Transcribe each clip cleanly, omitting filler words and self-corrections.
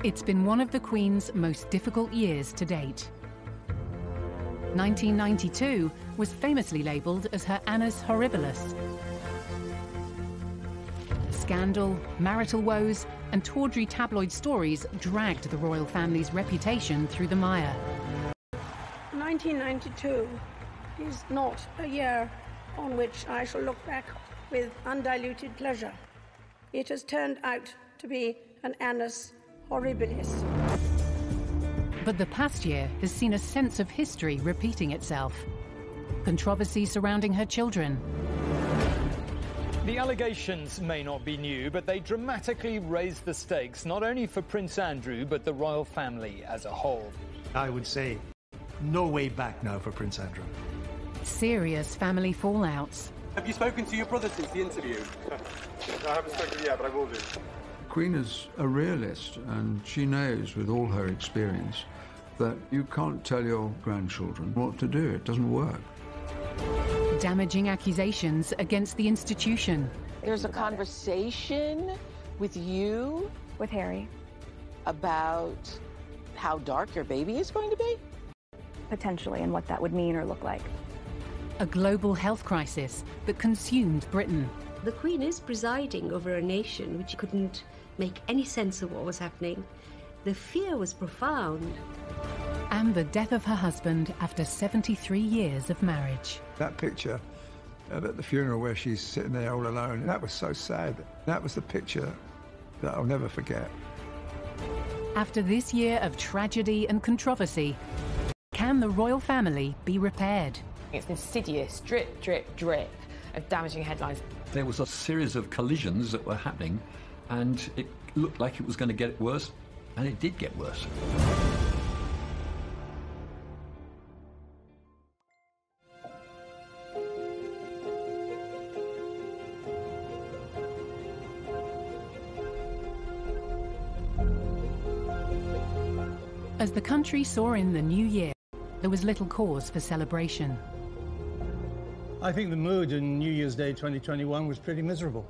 It's been one of the Queen's most difficult years to date. 1992 was famously labelled as her annus horribilis. Scandal, marital woes and tawdry tabloid stories dragged the royal family's reputation through the mire. 1992 is not a year on which I shall look back with undiluted pleasure. It has turned out to be an annus horribilis. But the past year has seen a sense of history repeating itself. Controversy surrounding her children. The allegations may not be new, but they dramatically raised the stakes, not only for Prince Andrew, but the royal family as a whole. I would say no way back now for Prince Andrew. Serious family fallouts. Have you spoken to your brother since the interview? I haven't spoken yet, but I will do. Queen is a realist, and she knows with all her experience that you can't tell your grandchildren what to do. It doesn't work. Damaging accusations against the institution. There's a conversation with you, with Harry, about how dark your baby is going to be? Potentially, and what that would mean or look like. A global health crisis that consumed Britain. The Queen is presiding over a nation which couldn't make any sense of what was happening. The fear was profound. And the death of her husband after 73 years of marriage. That picture at the funeral where she's sitting there all alone, that was so sad. That was the picture that I'll never forget. After this year of tragedy and controversy, can the royal family be repaired? It's insidious, drip, drip, drip of damaging headlines. There was a series of collisions that were happening, and it looked like it was going to get worse, and it did get worse. As the country saw in the new year, there was little cause for celebration. I think the mood in New Year's Day 2021 was pretty miserable,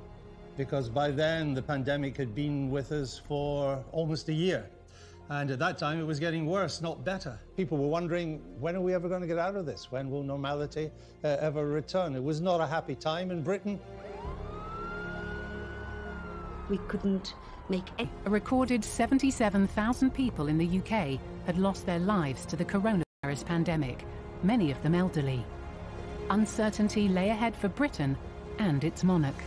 because by then the pandemic had been with us for almost a year. And at that time it was getting worse, not better. People were wondering, when are we ever going to get out of this? When will normality ever return? It was not a happy time in Britain. We couldn't make any... A recorded 77,000 people in the UK had lost their lives to the coronavirus pandemic, many of them elderly. Uncertainty lay ahead for Britain and its monarch.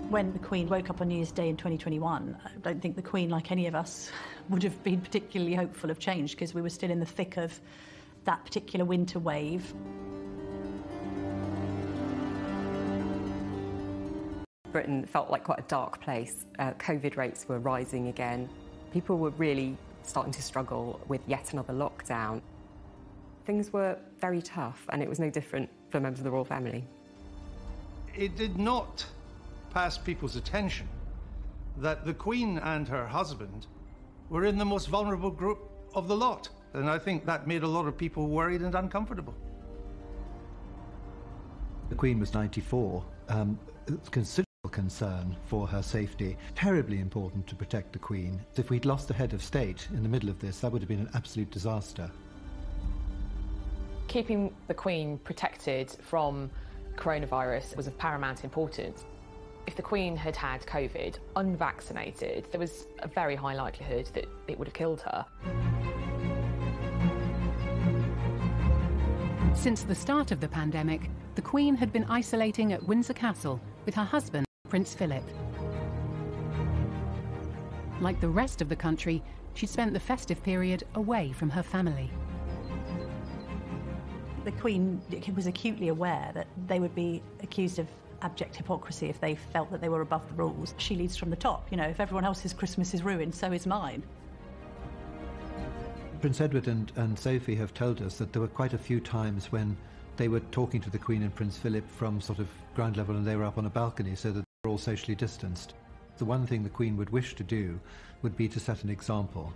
When the Queen woke up on New Year's Day in 2021, I don't think the Queen, like any of us, would have been particularly hopeful of change, because we were still in the thick of that particular winter wave. Britain felt like quite a dark place. COVID rates were rising again. People were really starting to struggle with yet another lockdown. Things were very tough, and it was no different for members of the royal family. It did not pass people's attention that the Queen and her husband were in the most vulnerable group of the lot. And I think that made a lot of people worried and uncomfortable. The Queen was 94. Considerable concern for her safety. Terribly important to protect the Queen. If we'd lost the head of state in the middle of this, that would have been an absolute disaster. Keeping the Queen protected from coronavirus was of paramount importance. If the Queen had had COVID unvaccinated, there was a very high likelihood that it would have killed her. Since the start of the pandemic, the Queen had been isolating at Windsor Castle with her husband, Prince Philip. Like the rest of the country, she'd spent the festive period away from her family. The Queen was acutely aware that they would be accused of abject hypocrisy if they felt that they were above the rules. She leads from the top. You know, if everyone else's Christmas is ruined, so is mine. Prince Edward and Sophie have told us that there were quite a few times when they were talking to the Queen and Prince Philip from sort of ground level, and they were up on a balcony so that they were all socially distanced. The one thing the Queen would wish to do would be to set an example.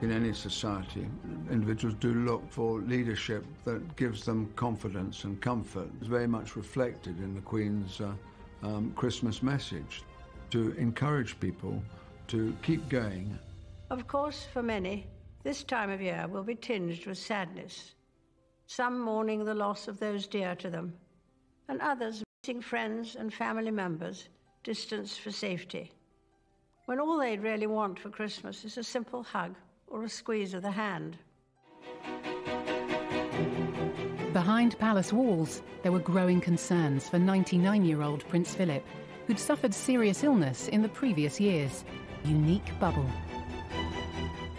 In any society, individuals do look for leadership that gives them confidence and comfort. It's very much reflected in the Queen's Christmas message, to encourage people to keep going. Of course, for many, this time of year will be tinged with sadness, some mourning the loss of those dear to them, and others missing friends and family members distanced for safety, when all they'd really want for Christmas is a simple hug or a squeeze of the hand. Behind palace walls, there were growing concerns for 99-year-old Prince Philip, who'd suffered serious illness in the previous years. Unique bubble.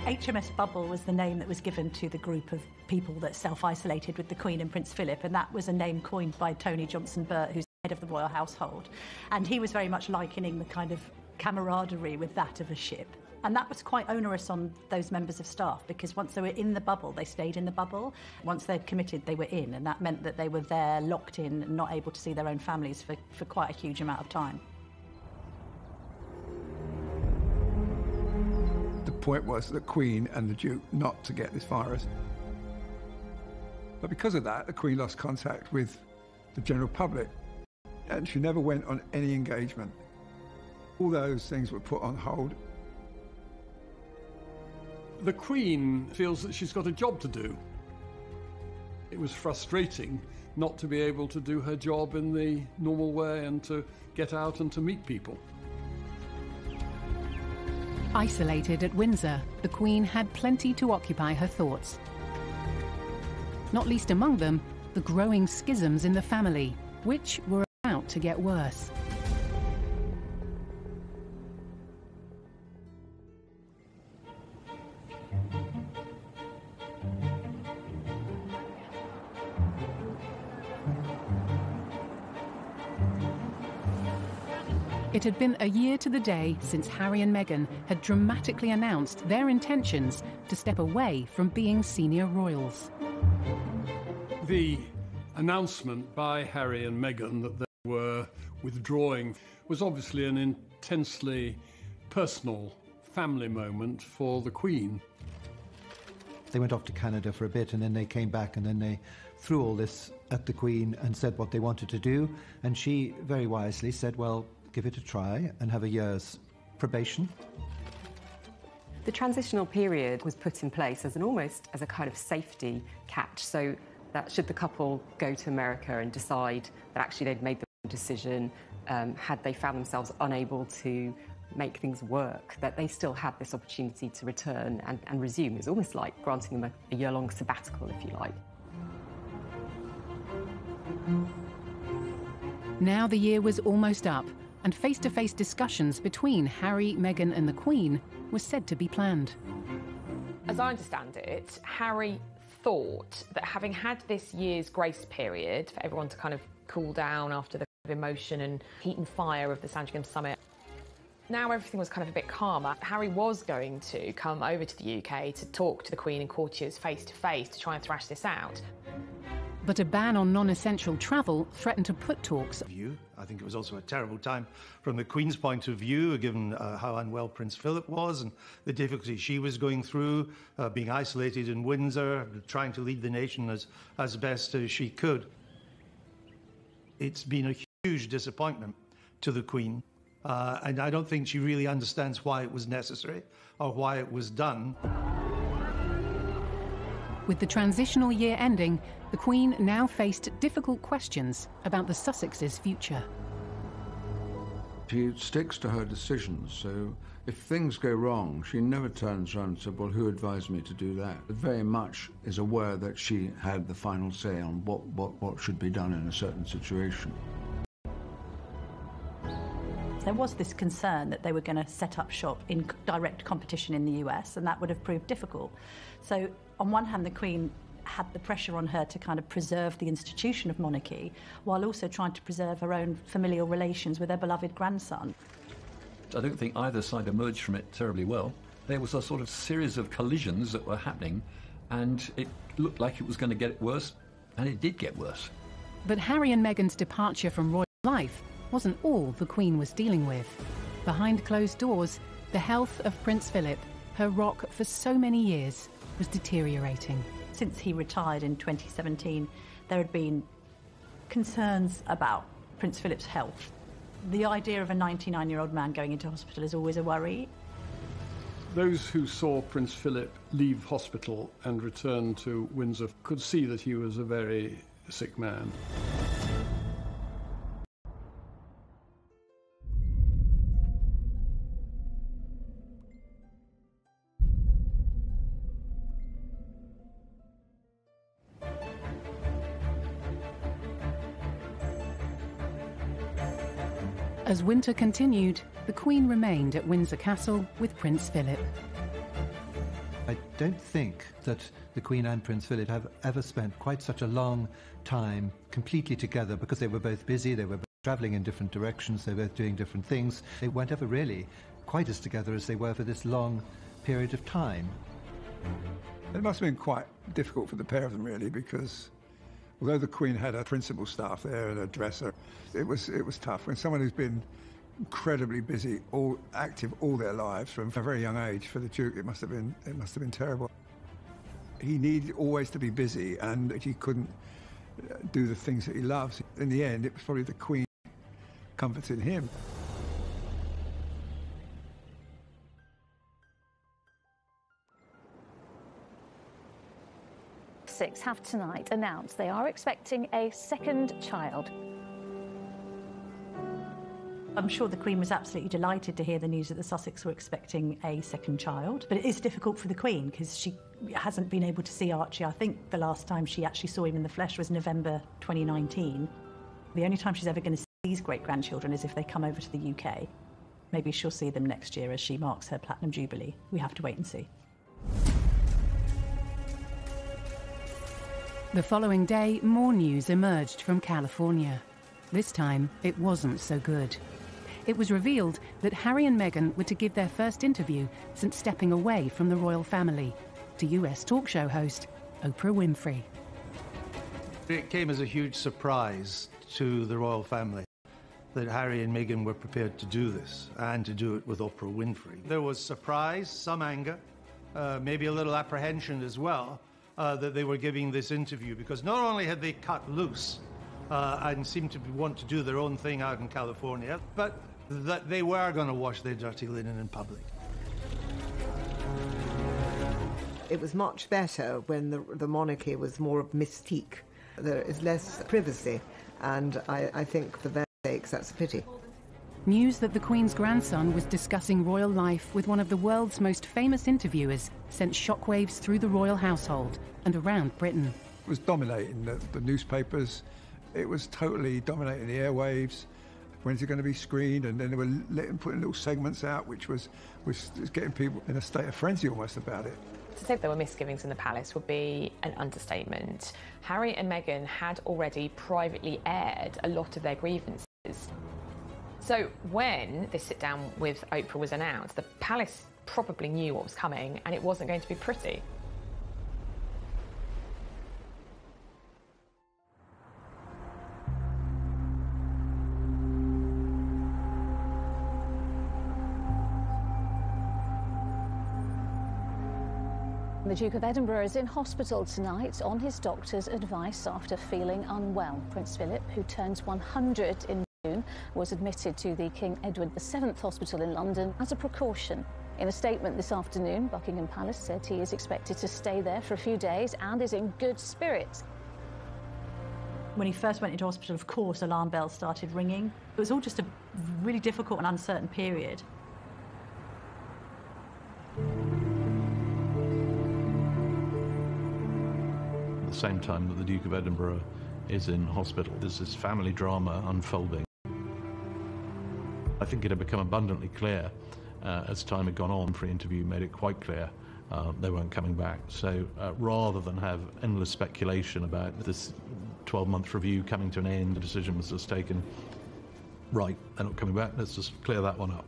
HMS Bubble was the name that was given to the group of people that self-isolated with the Queen and Prince Philip, and that was a name coined by Tony Johnson-Burt, who's the head of the royal household. And he was very much likening the kind of camaraderie with that of a ship. And that was quite onerous on those members of staff, because once they were in the bubble, they stayed in the bubble. Once they'd committed, they were in, and that meant that they were there, locked in, and not able to see their own families for quite a huge amount of time. The point was for the Queen and the Duke not to get this virus. But because of that, the Queen lost contact with the general public, and she never went on any engagement. All those things were put on hold. The Queen feels that she's got a job to do. It was frustrating not to be able to do her job in the normal way and to get out and to meet people. Isolated at Windsor, the Queen had plenty to occupy her thoughts. Not least among them, the growing schisms in the family, which were about to get worse. It had been a year to the day since Harry and Meghan had dramatically announced their intentions to step away from being senior royals. The announcement by Harry and Meghan that they were withdrawing was obviously an intensely personal family moment for the Queen. They went off to Canada for a bit, and then they came back, and then they threw all this at the Queen and said what they wanted to do, and she very wisely said, well, give it a try and have a year's probation. The transitional period was put in place as almost as a kind of safety catch, so that should the couple go to America and decide that actually they'd made the decision, had they found themselves unable to make things work, that they still had this opportunity to return and resume. It's almost like granting them a year-long sabbatical, if you like. Now the year was almost up, and face-to-face discussions between Harry, Meghan and the Queen were said to be planned. As I understand it, Harry thought that having had this year's grace period for everyone to kind of cool down after the emotion and heat and fire of the Sandringham summit, now everything was kind of a bit calmer. Harry was going to come over to the UK to talk to the Queen and courtiers face-to-face to try and thrash this out. But a ban on non-essential travel threatened to put talks. I think it was also a terrible time from the Queen's point of view, given how unwell Prince Philip was and the difficulties she was going through, being isolated in Windsor, trying to lead the nation as best as she could. It's been a huge disappointment to the Queen, and I don't think she really understands why it was necessary or why it was done. With the transitional year ending, the Queen now faced difficult questions about the Sussexes' future. She sticks to her decisions, so if things go wrong, she never turns around and says, well, who advised me to do that? It very much is aware that she had the final say on what should be done in a certain situation. There was this concern that they were going to set up shop in direct competition in the US, and that would have proved difficult. So on one hand, the Queen had the pressure on her to kind of preserve the institution of monarchy, while also trying to preserve her own familial relations with her beloved grandson. I don't think either side emerged from it terribly well. There was a sort of series of collisions that were happening, and it looked like it was going to get worse, and it did get worse. But Harry and Meghan's departure from royal life wasn't all the Queen was dealing with. Behind closed doors, the health of Prince Philip her rock for so many years was deteriorating. Since he retired in 2017, there had been concerns about Prince Philip's health. The idea of a 99-year-old man going into hospital is always a worry. Those who saw Prince Philip leave hospital and return to Windsor could see that he was a very sick man. As winter continued, the Queen remained at Windsor Castle with Prince Philip. I don't think that the Queen and Prince Philip have ever spent quite such a long time completely together, because they were both busy, they were both travelling in different directions, they were both doing different things. They weren't ever really quite as together as they were for this long period of time. It must have been quite difficult for the pair of them, really, because although the Queen had her principal staff there and a dresser, it was tough. When someone who's been incredibly busy, active all their lives from a very young age, for the Duke, it must have been terrible. He needed always to be busy, and he couldn't do the things that he loves. In the end, it was probably the Queen comforting him. Sussex have tonight announced they are expecting a second child. I'm sure the Queen was absolutely delighted to hear the news that the Sussex were expecting a second child, but it is difficult for the Queen because she hasn't been able to see Archie. I think the last time she actually saw him in the flesh was November 2019. The only time she's ever going to see these great-grandchildren is if they come over to the UK. Maybe she'll see them next year as she marks her Platinum Jubilee. We have to wait and see. The following day, more news emerged from California. This time, it wasn't so good. It was revealed that Harry and Meghan were to give their first interview since stepping away from the royal family to US talk show host Oprah Winfrey. It came as a huge surprise to the royal family that Harry and Meghan were prepared to do this, and to do it with Oprah Winfrey. There was surprise, some anger, maybe a little apprehension as well, that they were giving this interview, because not only had they cut loose and seemed to want to do their own thing out in California, but that they were going to wash their dirty linen in public. It was much better when the monarchy was more of mystique. There is less privacy, and I think for their sakes that's a pity. News that the Queen's grandson was discussing royal life with one of the world's most famous interviewers sent shockwaves through the royal household and around Britain. It was dominating the newspapers. It was totally dominating the airwaves. When's it going to be screened? And then they were putting little segments out, which was getting people in a state of frenzy almost about it. To say there were misgivings in the palace would be an understatement. Harry and Meghan had already privately aired a lot of their grievances. So when this sit-down with Oprah was announced, the palace probably knew what was coming, and it wasn't going to be pretty. The Duke of Edinburgh is in hospital tonight on his doctor's advice after feeling unwell. Prince Philip, who turns 100 in June, was admitted to the King Edward VII Hospital in London as a precaution. In a statement this afternoon, Buckingham Palace said he is expected to stay there for a few days and is in good spirits. When he first went into hospital, of course, alarm bells started ringing. It was all just a really difficult and uncertain period. At the same time that the Duke of Edinburgh is in hospital, there's this family drama unfolding. I think it had become abundantly clear as time had gone on. Pre-interview made it quite clear they weren't coming back. So rather than have endless speculation about this 12-month review coming to an end, the decision was just taken, right, they're not coming back, let's just clear that one up.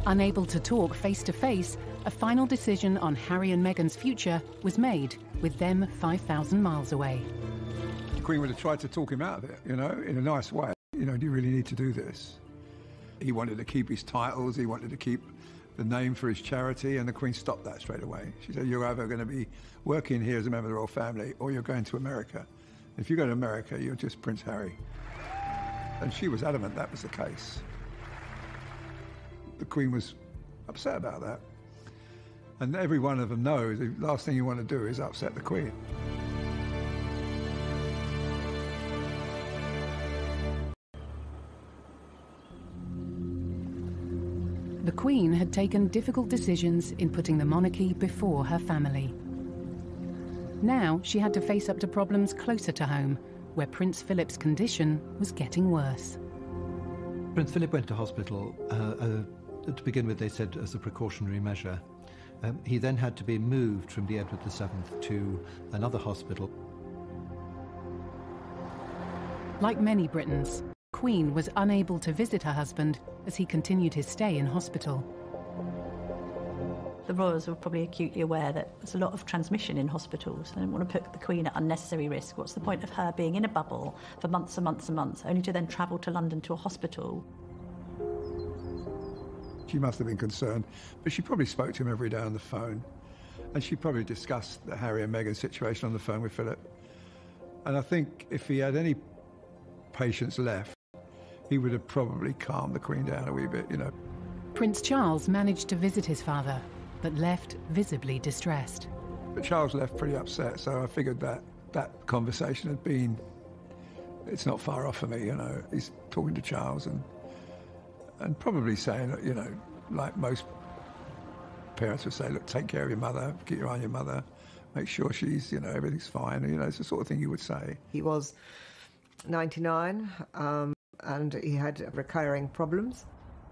Unable to talk face-to-face, a final decision on Harry and Meghan's future was made, with them 5,000 miles away. The Queen would have tried to talk him out of it, in a nice way. Do you really need to do this? He wanted to keep his titles, he wanted to keep the name for his charity, and the Queen stopped that straight away. She said, you're either going to be working here as a member of the royal family or you're going to America. If you go to America, you're just Prince Harry. And she was adamant that was the case. The Queen was upset about that. And every one of them knows the last thing you want to do is upset the Queen. The Queen had taken difficult decisions in putting the monarchy before her family. Now she had to face up to problems closer to home, where Prince Philip's condition was getting worse. Prince Philip went to hospital. To begin with, they said as a precautionary measure. He then had to be moved from the Edward VII to another hospital. Like many Britons, Queen was unable to visit her husband as he continued his stay in hospital. The royals were probably acutely aware that there's a lot of transmission in hospitals. They didn't want to put the Queen at unnecessary risk. What's the point of her being in a bubble for months and months and months, only to then travel to London to a hospital? She must have been concerned, but she probably spoke to him every day on the phone. And she probably discussed the Harry and Meghan situation on the phone with Philip. And I think if he had any patience left, he would have probably calmed the Queen down a wee bit, you know. Prince Charles managed to visit his father, but left visibly distressed. But Charles left pretty upset, so I figured that that conversation had been, it's not far off for me, you know. He's talking to Charles and probably saying, you know, like most parents would say, look, take care of your mother, keep your eye on your mother, make sure she's, you know, everything's fine. You know, it's the sort of thing you would say. He was 99, and he had recurring problems.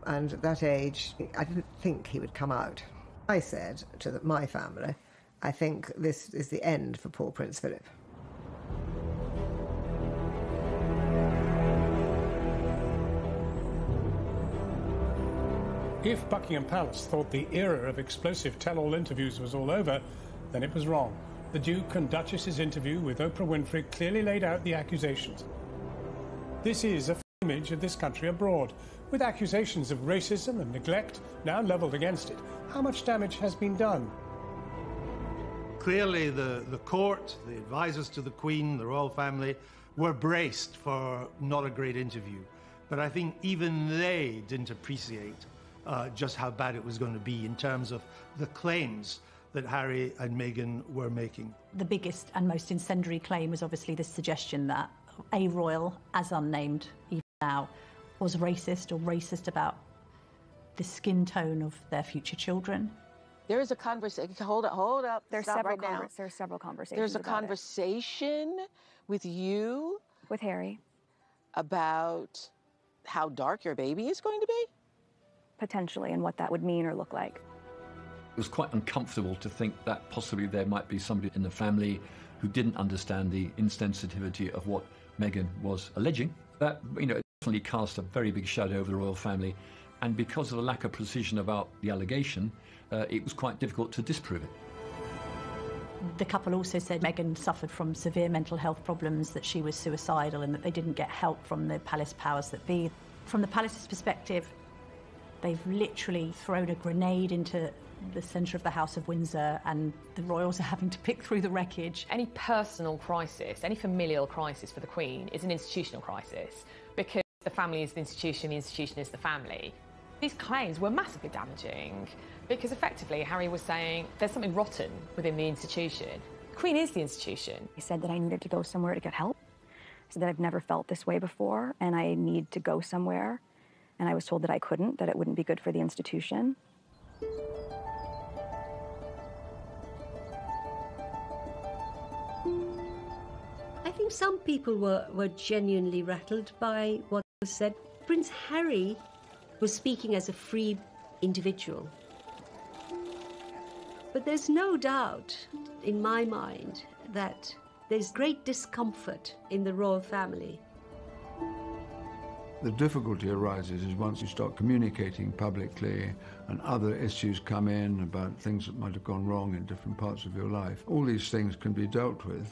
And at that age, I didn't think he would come out. I said to my family, I think this is the end for poor Prince Philip. If Buckingham Palace thought the era of explosive tell-all interviews was all over, then it was wrong. The Duke and Duchess's interview with Oprah Winfrey clearly laid out the accusations. This is a image of this country abroad, with accusations of racism and neglect now levelled against it. How much damage has been done? Clearly, the court, the advisors to the Queen, the royal family, were braced for not a great interview. But I think even they didn't appreciate just how bad it was going to be in terms of the claims that Harry and Meghan were making. The biggest and most incendiary claim was obviously the suggestion that a royal, as unnamed even now, was racist or racist about the skin tone of their future children. There is a conversation. Hold up. There's Stop several right now. There's several conversations. There's a conversation with you, with Harry, about how dark your baby is going to be. Potentially, and what that would mean or look like. It was quite uncomfortable to think that possibly there might be somebody in the family who didn't understand the insensitivity of what Meghan was alleging. That, you know, it definitely cast a very big shadow over the royal family, and because of the lack of precision about the allegation, it was quite difficult to disprove it. The couple also said Meghan suffered from severe mental health problems, that she was suicidal, and that they didn't get help from the palace powers that be. From the palace's perspective, they've literally thrown a grenade into the centre of the House of Windsor, and the royals are having to pick through the wreckage. Any personal crisis, any familial crisis for the Queen is an institutional crisis, because the family is the institution is the family. These claims were massively damaging, because effectively Harry was saying there's something rotten within the institution. The Queen is the institution. He said that I needed to go somewhere to get help. He said that I've never felt this way before, and I need to go somewhere. And I was told that I couldn't, that it wouldn't be good for the institution. I think some people were genuinely rattled by what was said. Prince Harry was speaking as a free individual. But there's no doubt in my mind that there's great discomfort in the royal family. The difficulty arises is once you start communicating publicly and other issues come in about things that might have gone wrong in different parts of your life. All these things can be dealt with,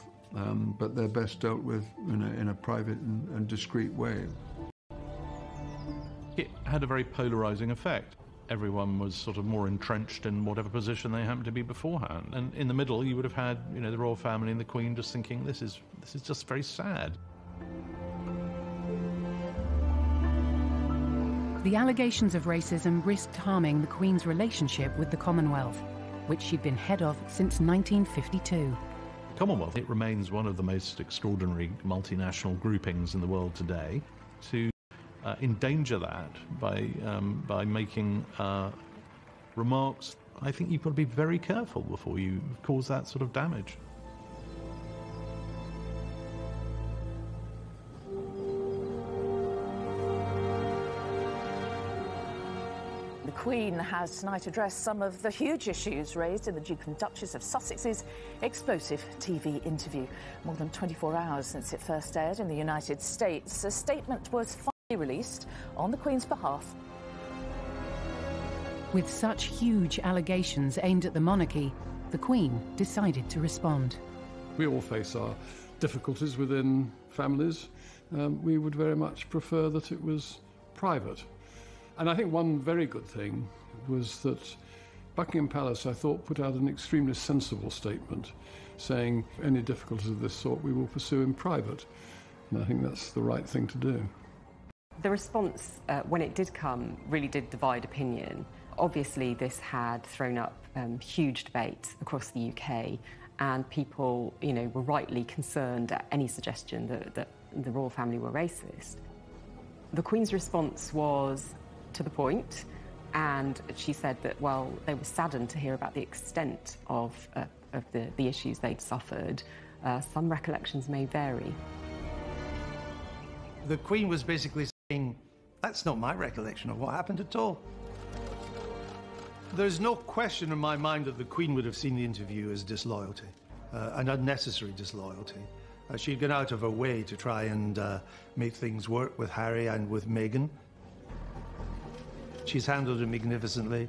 but they're best dealt with in a private and discreet way. It had a very polarising effect. everyone was sort of more entrenched in whatever position they happened to be beforehand. And in the middle, you would have had, you know, the royal family and the Queen just thinking, this is just very sad. The allegations of racism risked harming the Queen's relationship with the Commonwealth, which she'd been head of since 1952. The Commonwealth, it remains one of the most extraordinary multinational groupings in the world today. To endanger that by making remarks, I think you've got to be very careful before you cause that sort of damage. The Queen has tonight addressed some of the huge issues raised in the Duke and Duchess of Sussex's explosive TV interview. More than 24 hours since it first aired in the United States, a statement was finally released on the Queen's behalf. With such huge allegations aimed at the monarchy, the Queen decided to respond. We all face our difficulties within families. We would very much prefer that it was private. And I think one very good thing was that Buckingham Palace, I thought, put out an extremely sensible statement saying any difficulties of this sort we will pursue in private. And I think that's the right thing to do. The response, when it did come, really did divide opinion. Obviously, this had thrown up huge debate across the UK, and people, you know, were rightly concerned at any suggestion that the royal family were racist. The Queen's response was to the point, and she said that, well, they were saddened to hear about the extent of the issues they'd suffered. Some recollections may vary. The Queen was basically saying, that's not my recollection of what happened at all. There's no question in my mind that the Queen would have seen the interview as disloyalty, an unnecessary disloyalty. She'd gone out of her way to try and make things work with Harry and with Meghan. She's handled it magnificently,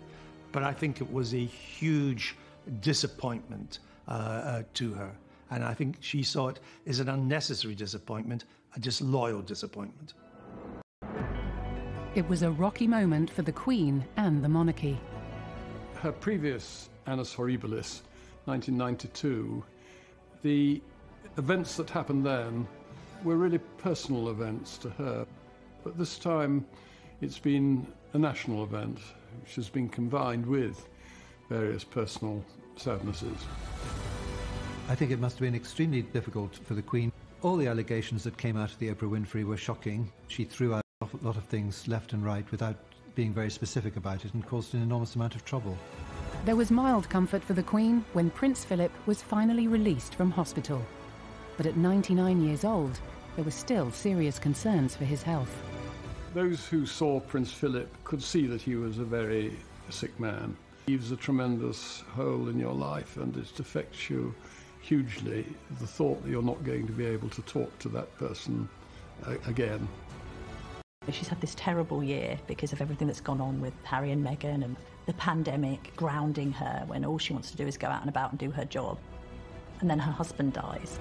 but I think it was a huge disappointment to her. And I think she saw it as an unnecessary disappointment, a disloyal disappointment. It was a rocky moment for the Queen and the monarchy. Her previous Annus Horribilis, 1992, the events that happened then were really personal events to her. But this time, it's been a national event, which has been combined with various personal sadnesses. I think it must have been extremely difficult for the Queen. All the allegations that came out of the Oprah Winfrey were shocking. She threw out a lot of things left and right without being very specific about it and caused an enormous amount of trouble. There was mild comfort for the Queen when Prince Philip was finally released from hospital. But at 99 years old, there were still serious concerns for his health. Those who saw Prince Philip could see that he was a very sick man. He leaves a tremendous hole in your life, and it affects you hugely, the thought that you're not going to be able to talk to that person again. She's had this terrible year because of everything that's gone on with Harry and Meghan and the pandemic grounding her when all she wants to do is go out and about and do her job. And then her husband dies.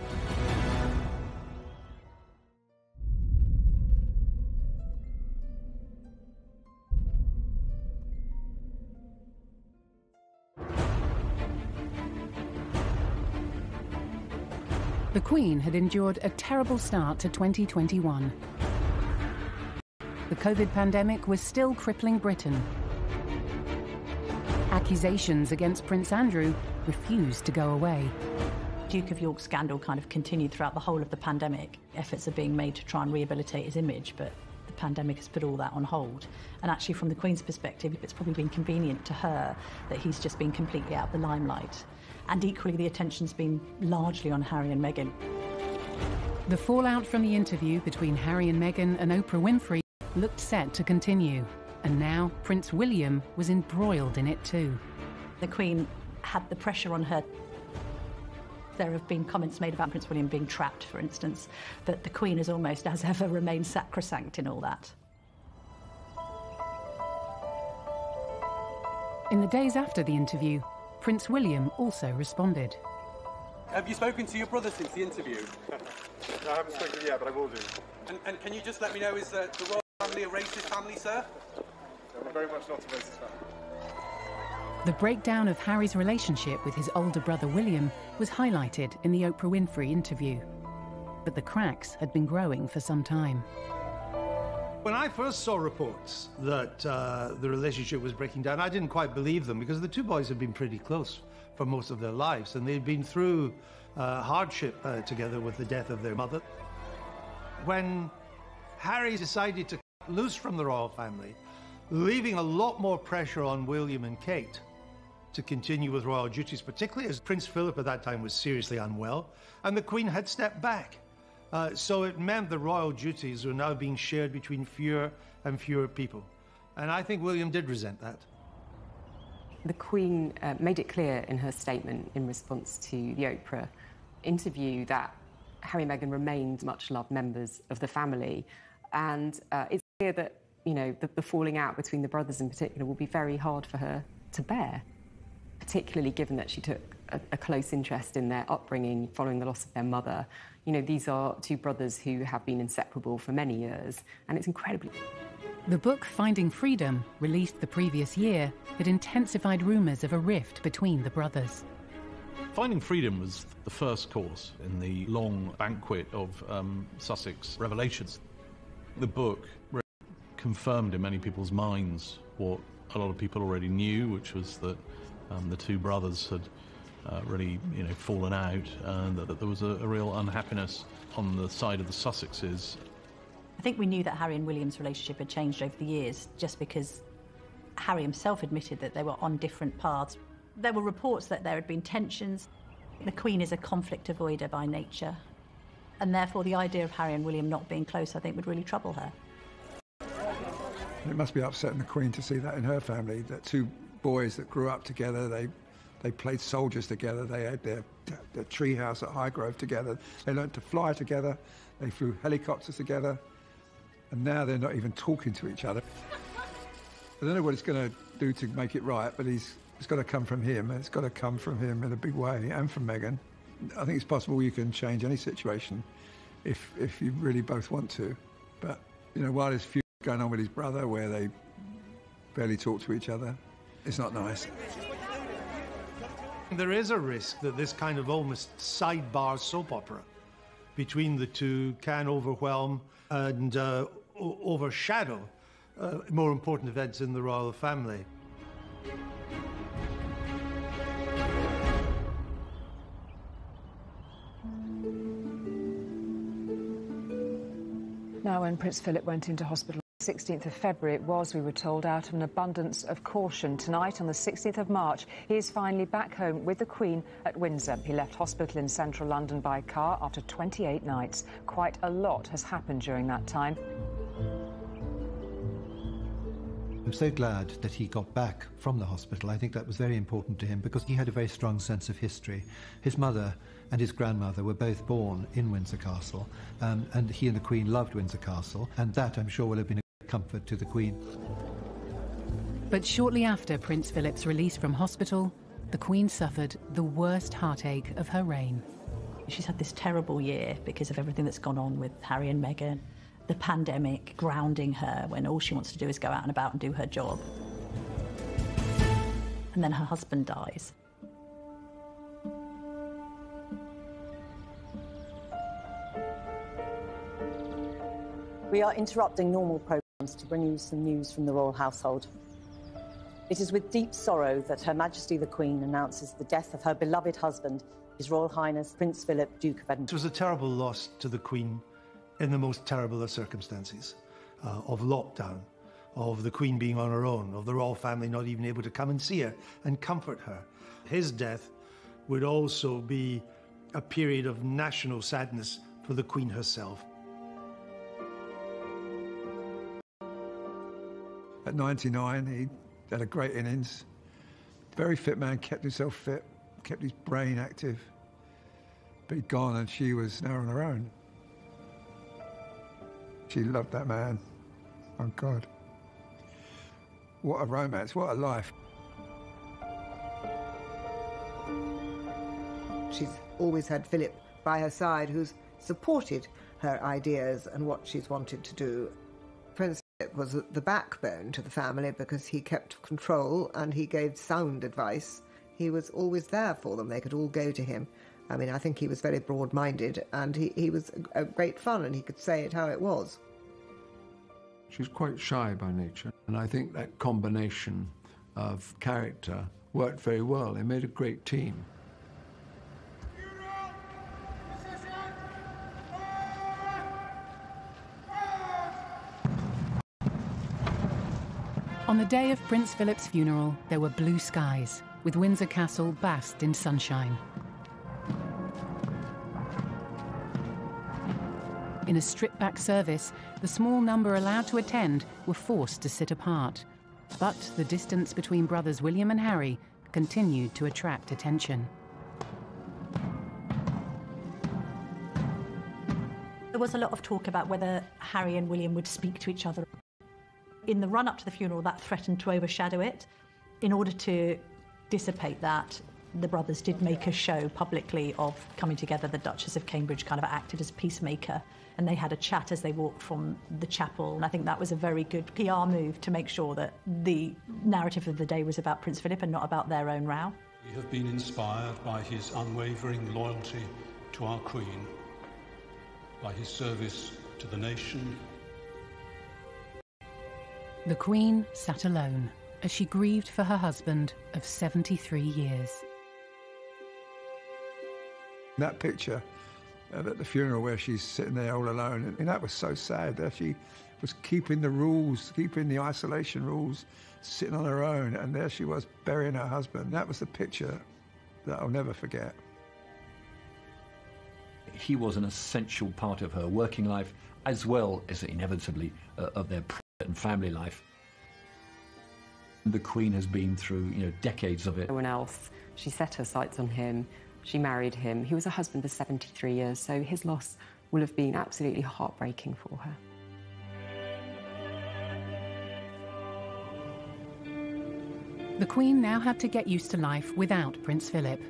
The Queen had endured a terrible start to 2021. The COVID pandemic was still crippling Britain. Accusations against Prince Andrew refused to go away. Duke of York scandal kind of continued throughout the whole of the pandemic. Efforts are being made to try and rehabilitate his image, but the pandemic has put all that on hold. And actually, from the Queen's perspective, it's probably been convenient to her that he's just been completely out of the limelight. And equally, the attention's been largely on Harry and Meghan. The fallout from the interview between Harry and Meghan and Oprah Winfrey looked set to continue. And now Prince William was embroiled in it too. The Queen had the pressure on her. There have been comments made about Prince William being trapped, for instance, but the Queen has almost, as ever, remained sacrosanct in all that. In the days after the interview, Prince William also responded. Have you spoken to your brother since the interview? No, I haven't spoken yet, but I will do. And can you just let me know, is the royal family a racist family, sir? We're very much not a racist family. The breakdown of Harry's relationship with his older brother William was highlighted in the Oprah Winfrey interview. But the cracks had been growing for some time. When I first saw reports that the relationship was breaking down, I didn't quite believe them because the two boys had been pretty close for most of their lives, and they'd been through hardship together with the death of their mother. When Harry decided to cut loose from the royal family, leaving a lot more pressure on William and Kate to continue with royal duties, particularly as Prince Philip at that time was seriously unwell, and the Queen had stepped back. So it meant the royal duties were now being shared between fewer and fewer people. And I think William did resent that. The Queen made it clear in her statement in response to the Oprah interview that Harry and Meghan remained much-loved members of the family. And it's clear that, you know, the falling out between the brothers in particular will be very hard for her to bear, particularly given that she took a close interest in their upbringing following the loss of their mother. You know, these are two brothers who have been inseparable for many years, and it's incredibly... The book Finding Freedom, released the previous year, had intensified rumours of a rift between the brothers. Finding Freedom was the first course in the long banquet of Sussex revelations. The book confirmed in many people's minds what a lot of people already knew, which was that the two brothers had really, fallen out, and that there was a real unhappiness on the side of the Sussexes. I think we knew that Harry and William's relationship had changed over the years, just because Harry himself admitted that they were on different paths. There were reports that there had been tensions. The Queen is a conflict avoider by nature, and therefore the idea of Harry and William not being close, I think, would really trouble her. It must be upsetting the Queen to see that in her family, that two boys that grew up together, they played soldiers together, they had their tree house at Highgrove together, they learnt to fly together, they flew helicopters together, and now they're not even talking to each other. I don't know what he's going to do to make it right, but it's got to come from him, and it's got to come from him in a big way, and from Meghan. I think it's possible you can change any situation if you really both want to. But, while there's feud going on with his brother, where they barely talk to each other, it's not nice. There is a risk that this kind of almost sidebar soap opera between the two can overwhelm and overshadow more important events in the royal family. Now, when Prince Philip went into hospital on the 16th of February, it was, we were told, out of an abundance of caution. Tonight, on the 16th of March, he is finally back home with the Queen at Windsor. He left hospital in central London by car after 28 nights. Quite a lot has happened during that time. I'm so glad that he got back from the hospital. I think that was very important to him because he had a very strong sense of history. His mother and his grandmother were both born in Windsor Castle, and he and the Queen loved Windsor Castle, and that, I'm sure, will have been a great comfort to the Queen. But shortly after Prince Philip's release from hospital, the Queen suffered the worst heartache of her reign. She's had this terrible year because of everything that's gone on with Harry and Meghan. The pandemic grounding her when all she wants to do is go out and about and do her job. And then her husband dies. We are interrupting normal programmes to bring you some news from the royal household. It is with deep sorrow that Her Majesty the Queen announces the death of her beloved husband, His Royal Highness Prince Philip, Duke of Edinburgh. It was a terrible loss to the Queen in the most terrible of circumstances, of lockdown, of the Queen being on her own, of the royal family not even able to come and see her and comfort her. His death would also be a period of national sadness for the Queen herself. At 99, he had a great innings. Very fit man, kept himself fit, kept his brain active. But he'd gone and she was now on her own. She loved that man. Oh, God. What a romance, what a life. She's always had Philip by her side, who's supported her ideas and what she's wanted to do. Prince It was the backbone to the family because he kept control and he gave sound advice. He was always there for them. They could all go to him. I mean, I think he was very broad-minded and he was a great fun and he could say it how it was. She was quite shy by nature, and I think that combination of character worked very well. They made a great team. On the day of Prince Philip's funeral, there were blue skies, with Windsor Castle basked in sunshine. In a stripped-back service, the small number allowed to attend were forced to sit apart. But the distance between brothers William and Harry continued to attract attention. There was a lot of talk about whether Harry and William would speak to each other. In the run-up to the funeral, that threatened to overshadow it. In order to dissipate that, the brothers did make a show publicly of coming together. The Duchess of Cambridge kind of acted as peacemaker, and they had a chat as they walked from the chapel. And I think that was a very good PR move to make sure that the narrative of the day was about Prince Philip and not about their own row. We have been inspired by his unwavering loyalty to our Queen, by his service to the nation. The Queen sat alone as she grieved for her husband of 73 years. That picture at the funeral where she's sitting there all alone, and that was so sad that she was keeping the rules, keeping the isolation rules, sitting on her own, and there she was burying her husband. That was the picture that I'll never forget. He was an essential part of her working life, as well as inevitably of their private and family life. The Queen has been through, decades of it. No one else. She set her sights on him. She married him. He was a husband for 73 years, so his loss will have been absolutely heartbreaking for her. The Queen now had to get used to life without Prince Philip,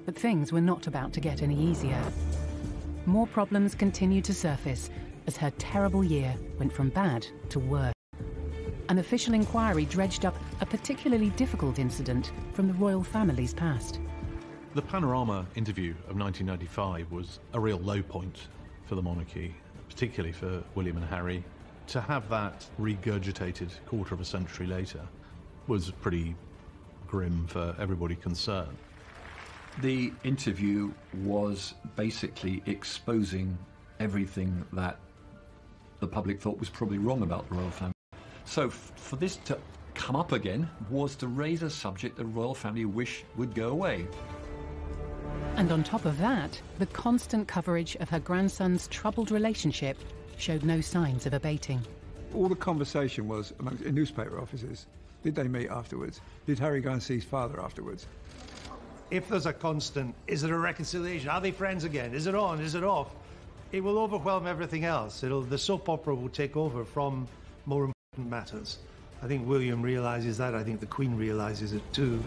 but things were not about to get any easier. More problems continued to surface as her terrible year went from bad to worse. An official inquiry dredged up a particularly difficult incident from the royal family's past. The Panorama interview of 1995 was a real low point for the monarchy, particularly for William and Harry. To have that regurgitated quarter of a century later was pretty grim for everybody concerned. The interview was basically exposing everything that the public thought was probably wrong about the royal family. So for this to come up again was to raise a subject the royal family wish would go away. And on top of that, the constant coverage of her grandson's troubled relationship showed no signs of abating. All the conversation was in newspaper offices. Did they meet afterwards? Did Harry go and see his father afterwards? If there's a constant, is it a reconciliation? Are they friends again? Is it on? Is it off? It will overwhelm everything else. The soap opera will take over from more important matters. I think William realises that. I think the Queen realises it too.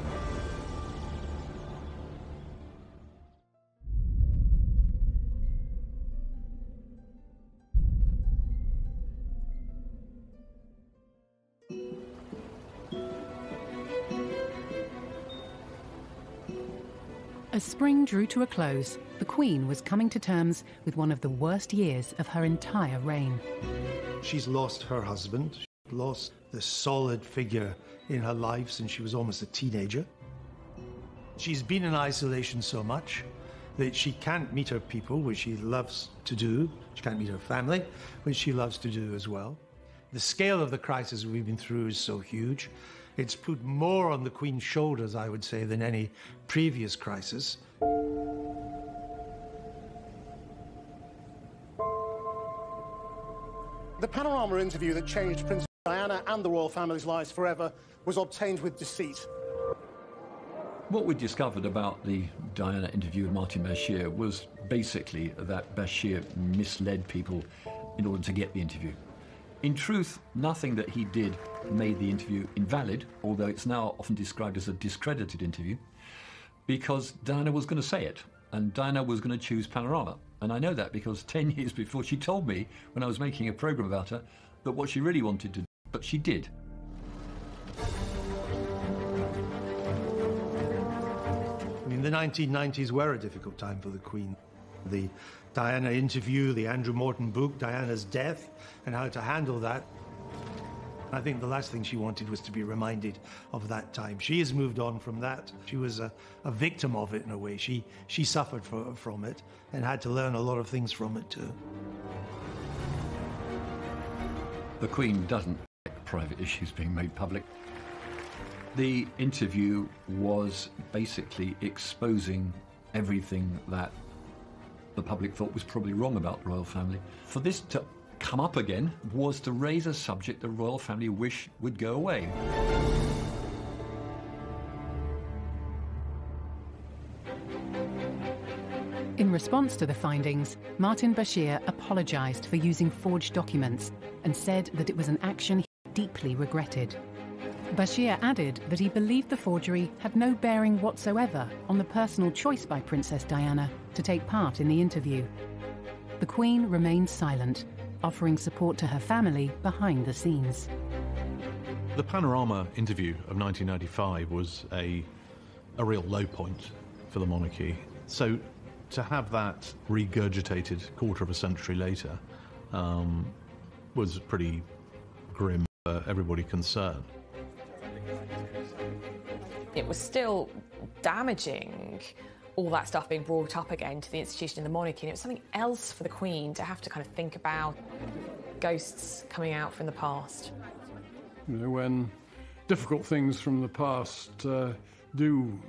As spring drew to a close, the Queen was coming to terms with one of the worst years of her entire reign. She's lost her husband, she's lost the solid figure in her life since she was almost a teenager. She's been in isolation so much that she can't meet her people, which she loves to do. She can't meet her family, which she loves to do as well. The scale of the crisis we've been through is so huge. It's put more on the Queen's shoulders, I would say, than any previous crisis. The Panorama interview that changed Princess Diana and the royal family's lives forever was obtained with deceit. What we discovered about the Diana interview with Martin Bashir was basically that Bashir misled people in order to get the interview. In truth, nothing that he did made the interview invalid, although it's now often described as a discredited interview, because Diana was going to say it, and Diana was going to choose Panorama. And I know that because 10 years before she told me, when I was making a programme about her, that what she really wanted to do but she did. I mean, the 1990s were a difficult time for the Queen. The Diana interview, the Andrew Morton book, Diana's death, and how to handle that. I think the last thing she wanted was to be reminded of that time. She has moved on from that. She was a victim of it in a way. She suffered from it and had to learn a lot of things from it too. The Queen doesn't like private issues being made public. The interview was basically exposing everything that the public thought was probably wrong about the royal family. For this to come up again was to raise a subject the royal family wish would go away. In response to the findings, Martin Bashir apologised for using forged documents and said that it was an action he deeply regretted. Bashir added that he believed the forgery had no bearing whatsoever on the personal choice by Princess Diana to take part in the interview. The Queen remained silent, offering support to her family behind the scenes. The Panorama interview of 1995 was a real low point for the monarchy. So to have that regurgitated quarter of a century later was pretty grim for everybody concerned. It was still damaging, all that stuff being brought up again to the institution in the monarchy, and it was something else for the Queen to have to kind of think about ghosts coming out from the past. You know, when difficult things from the past do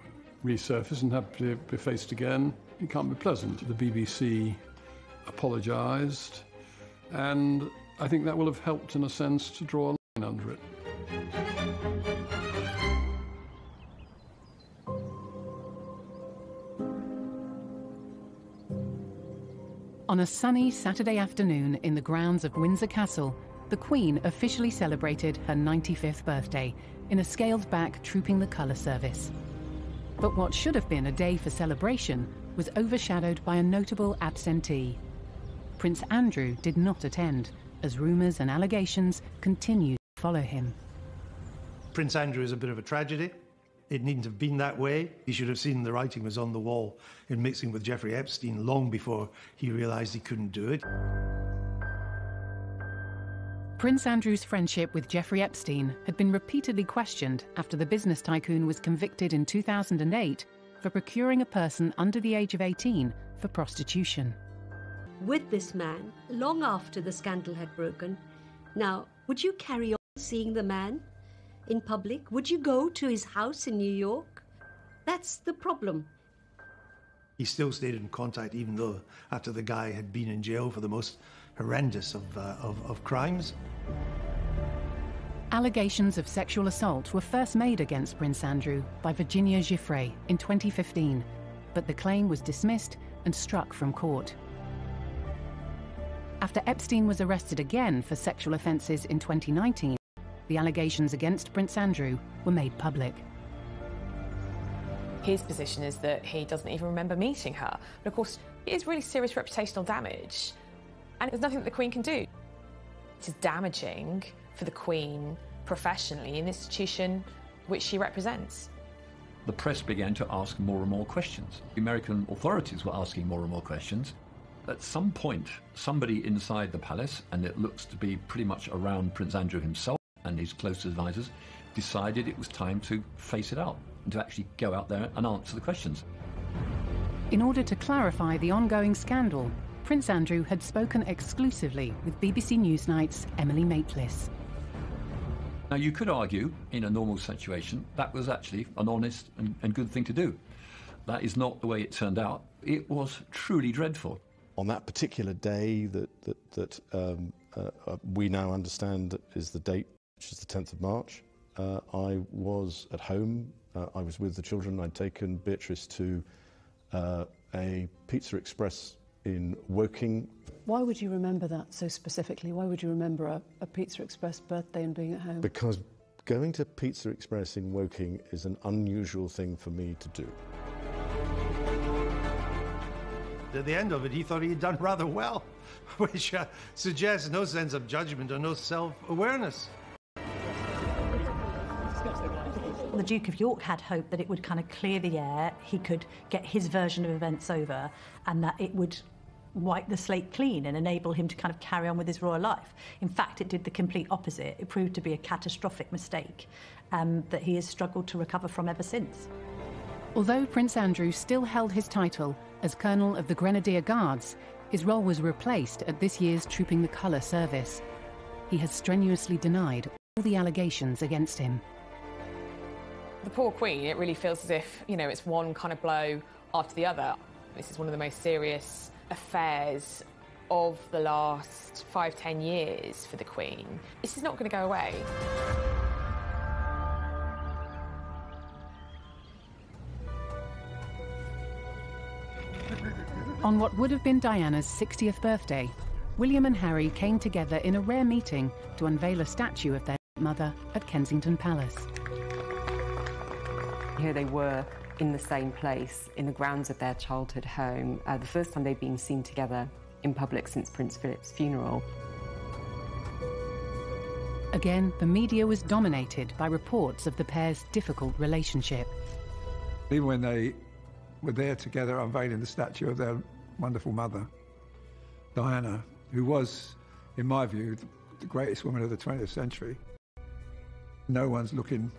resurface and have to be faced again, it can't be pleasant. The BBC apologised, and I think that will have helped in a sense to draw a line under it. On a sunny Saturday afternoon in the grounds of Windsor Castle, the Queen officially celebrated her 95th birthday in a scaled-back Trooping the Colour service. But what should have been a day for celebration was overshadowed by a notable absentee. Prince Andrew did not attend, as rumours and allegations continued to follow him. Prince Andrew is a bit of a tragedy. It needn't have been that way. He should have seen the writing was on the wall in mixing with Jeffrey Epstein long before he realised he couldn't do it. Prince Andrew's friendship with Jeffrey Epstein had been repeatedly questioned after the business tycoon was convicted in 2008 for procuring a person under the age of 18 for prostitution. With this man, long after the scandal had broken, now, would you carry on seeing the man in public? Would you go to his house in New York? That's the problem. He still stayed in contact even though after the guy had been in jail for the most horrendous of crimes. Allegations of sexual assault were first made against Prince Andrew by Virginia Giuffre in 2015, but the claim was dismissed and struck from court. After Epstein was arrested again for sexual offences in 2019, the allegations against Prince Andrew were made public. His position is that he doesn't even remember meeting her. But of course, it is really serious reputational damage, and there's nothing that the Queen can do. It is damaging for the Queen professionally in the institution which she represents. The press began to ask more and more questions. The American authorities were asking more and more questions. At some point, somebody inside the palace, and it looks to be pretty much around Prince Andrew himself and his close advisors, decided it was time to face it out and to actually go out there and answer the questions. In order to clarify the ongoing scandal, Prince Andrew had spoken exclusively with BBC Newsnight's Emily Maitlis. Now, you could argue, in a normal situation, that was actually an honest and good thing to do. That is not the way it turned out. It was truly dreadful. On that particular day that we now understand is the date, which is the 10th of March, I was at home. I was with the children. I'd taken Beatrice to a Pizza Express in Woking. Why would you remember that so specifically? Why would you remember a Pizza Express birthday and being at home? Because going to Pizza Express in Woking is an unusual thing for me to do. At the end of it, he thought he had done rather well, which suggests no sense of judgment or no self-awareness. The Duke of York had hope that it would kind of clear the air, he could get his version of events over, and that it would wipe the slate clean and enable him to kind of carry on with his royal life. In fact, it did the complete opposite. It proved to be a catastrophic mistake that he has struggled to recover from ever since. Although Prince Andrew still held his title as Colonel of the Grenadier Guards, his role was replaced at this year's Trooping the Colour service. He has strenuously denied all the allegations against him. The poor Queen, it really feels as if, you know, it's one kind of blow after the other. This is one of the most serious affairs of the last 5-10 years for the Queen. This is not going to go away. On what would have been Diana's 60th birthday, William and Harry came together in a rare meeting to unveil a statue of their mother at Kensington Palace. Here they were in the same place, in the grounds of their childhood home, the first time they'd been seen together in public since Prince Philip's funeral. Again, the media was dominated by reports of the pair's difficult relationship. Even when they were there together unveiling the statue of their wonderful mother, Diana, who was, in my view, the greatest woman of the 20th century. No one's looking,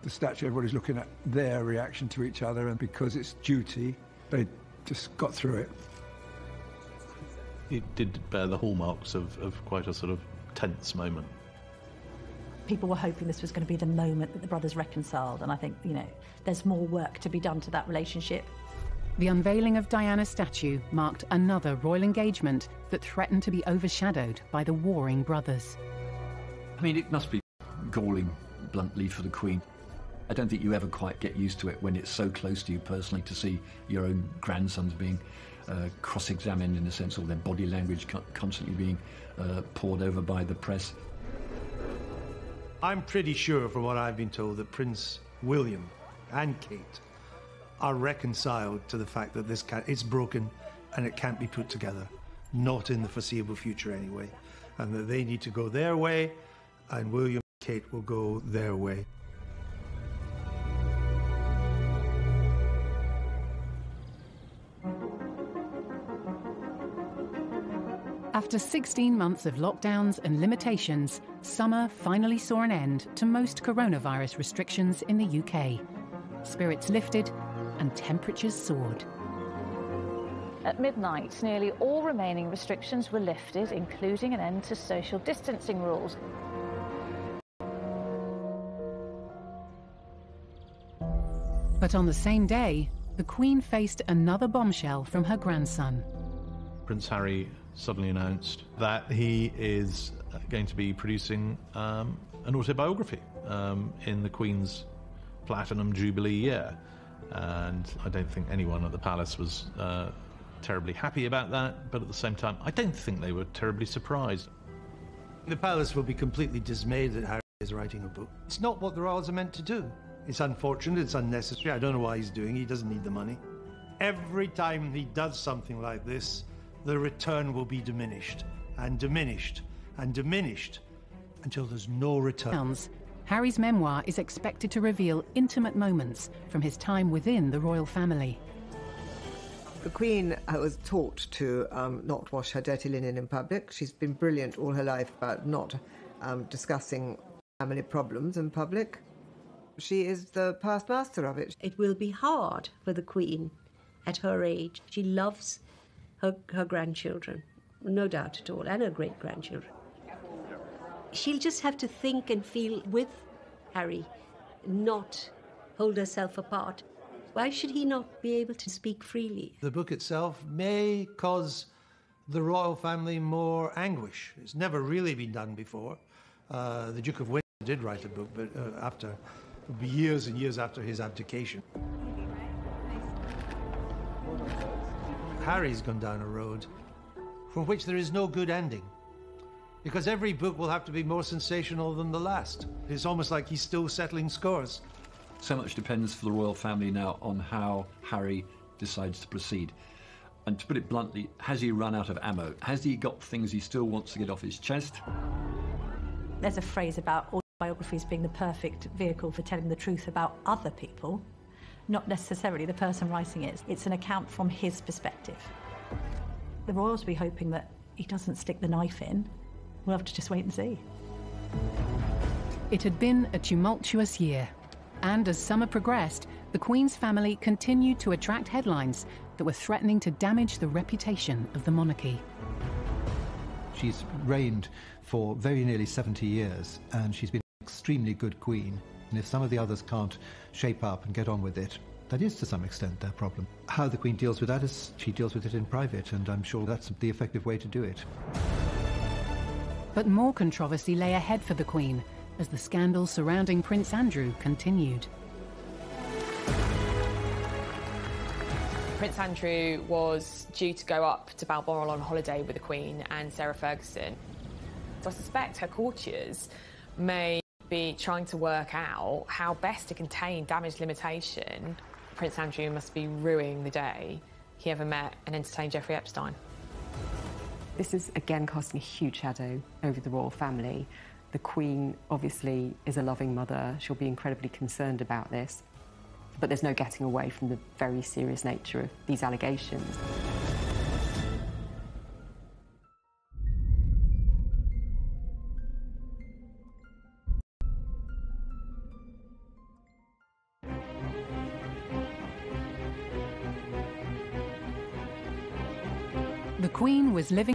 the statue, everybody's looking at their reaction to each other, and because it's duty, they just got through it. It did bear the hallmarks of quite a sort of tense moment. People were hoping this was going to be the moment that the brothers reconciled, and I think, you know, there's more work to be done to that relationship. The unveiling of Diana's statue marked another royal engagement that threatened to be overshadowed by the warring brothers. I mean, it must be galling, bluntly, for the Queen. I don't think you ever quite get used to it when it's so close to you personally to see your own grandsons being cross-examined, in a sense, or their body language constantly being poured over by the press. I'm pretty sure, from what I've been told, that Prince William and Kate are reconciled to the fact that it's broken and it can't be put together, not in the foreseeable future anyway, and that they need to go their way, and William and Kate will go their way. After 16 months of lockdowns and limitations, summer finally saw an end to most coronavirus restrictions in the UK. Spirits lifted and temperatures soared. At midnight, nearly all remaining restrictions were lifted, including an end to social distancing rules. But on the same day, the Queen faced another bombshell from her grandson. Prince Harry suddenly announced that he is going to be producing an autobiography in the Queen's Platinum Jubilee year. And I don't think anyone at the palace was terribly happy about that, but at the same time, I don't think they were terribly surprised. The palace will be completely dismayed that Harry is writing a book. It's not what the royals are meant to do. It's unfortunate, it's unnecessary. I don't know why he's doing it. He doesn't need the money. Every time he does something like this, the return will be diminished and diminished and diminished until there's no return. Harry's memoir is expected to reveal intimate moments from his time within the royal family. The Queen was taught to not wash her dirty linen in public. She's been brilliant all her life about not discussing family problems in public. She is the past master of it. It will be hard for the Queen at her age. She loves her grandchildren, no doubt at all, and her great-grandchildren. She'll just have to think and feel with Harry, not hold herself apart. Why should he not be able to speak freely? The book itself may cause the royal family more anguish. It's never really been done before. The Duke of Windsor did write a book, but it'll be years and years after his abdication. Harry's gone down a road from which there is no good ending, because every book will have to be more sensational than the last. It's almost like he's still settling scores. So much depends for the royal family now on how Harry decides to proceed. And to put it bluntly, has he run out of ammo? Has he got things he still wants to get off his chest? There's a phrase about Biographies being the perfect vehicle for telling the truth about other people, not necessarily the person writing it. It's an account from his perspective. The royals will be hoping that he doesn't stick the knife in. We'll have to just wait and see. It had been a tumultuous year, and as summer progressed, the Queen's family continued to attract headlines that were threatening to damage the reputation of the monarchy. She's reigned for very nearly 70 years, and she's been an extremely good queen. And if some of the others can't shape up and get on with it, that is to some extent their problem. How the Queen deals with that is she deals with it in private, and I'm sure that's the effective way to do it. But more controversy lay ahead for the Queen as the scandal surrounding Prince Andrew continued. Prince Andrew was due to go up to Balmoral on holiday with the Queen and Sarah Ferguson. So I suspect her courtiers may be trying to work out how best to contain damage limitation. Prince Andrew must be ruining the day he ever met and entertained Jeffrey Epstein. This is again casting a huge shadow over the royal family. The Queen obviously is a loving mother. She'll be incredibly concerned about this. But there's no getting away from the very serious nature of these allegations. The Queen was living...